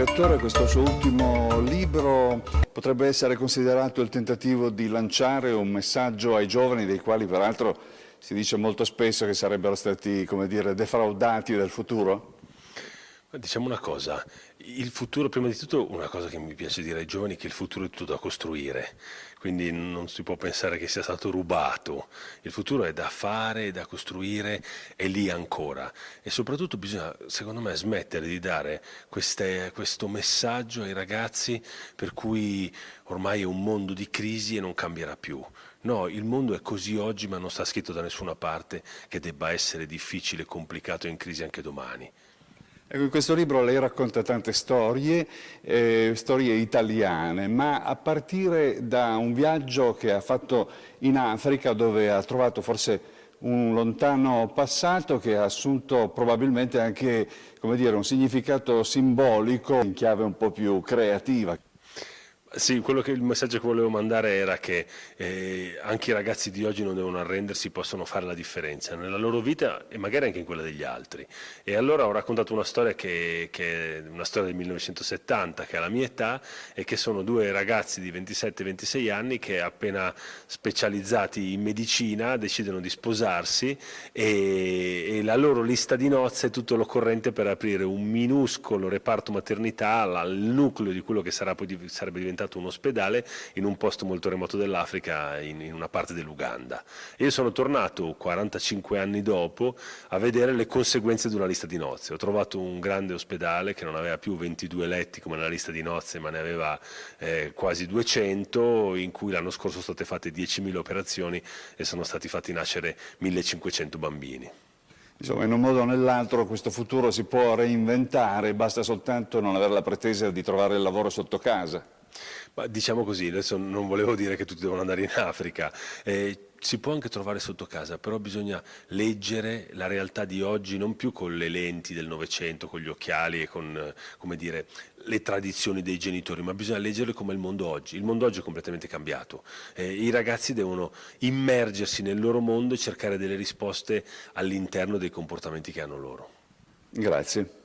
Direttore, questo suo ultimo libro potrebbe essere considerato il tentativo di lanciare un messaggio ai giovani, dei quali peraltro si dice molto spesso che sarebbero stati, come dire, defraudati del futuro? Diciamo una cosa, il futuro, prima di tutto, una cosa che mi piace dire ai giovani è che il futuro è tutto da costruire, quindi non si può pensare che sia stato rubato, il futuro è da fare, è da costruire, è lì ancora e soprattutto bisogna, secondo me, smettere di dare questo messaggio ai ragazzi per cui ormai è un mondo di crisi e non cambierà più. No, il mondo è così oggi, ma non sta scritto da nessuna parte che debba essere difficile, complicato e in crisi anche domani. Ecco, in questo libro lei racconta tante storie, storie italiane, ma a partire da un viaggio che ha fatto in Africa, dove ha trovato forse un lontano passato che ha assunto probabilmente anche, come dire, un significato simbolico in chiave un po' più creativa. Sì, il messaggio che volevo mandare era che anche i ragazzi di oggi non devono arrendersi, possono fare la differenza nella loro vita e magari anche in quella degli altri. E allora ho raccontato una storia che è una storia del 1970, che è la mia età, e che sono due ragazzi di 27-26 anni che appena specializzati in medicina decidono di sposarsi e la loro lista di nozze è tutto l'occorrente per aprire un minuscolo reparto maternità al nucleo di quello che sarebbe diventato un ospedale in un posto molto remoto dell'Africa, in una parte dell'Uganda. Io sono tornato 45 anni dopo a vedere le conseguenze di una lista di nozze. Ho trovato un grande ospedale che non aveva più 22 letti come nella lista di nozze, ma ne aveva quasi 200, in cui l'anno scorso sono state fatte 10.000 operazioni e sono stati fatti nascere 1.500 bambini. Insomma, in un modo o nell'altro questo futuro si può reinventare, basta soltanto non avere la pretesa di trovare il lavoro sotto casa. Ma diciamo così, adesso non volevo dire che tutti devono andare in Africa, si può anche trovare sotto casa, però bisogna leggere la realtà di oggi non più con le lenti del Novecento, con gli occhiali e con, come dire, le tradizioni dei genitori, ma bisogna leggerle come il mondo oggi. Il mondo oggi è completamente cambiato, i ragazzi devono immergersi nel loro mondo e cercare delle risposte all'interno dei comportamenti che hanno loro. Grazie.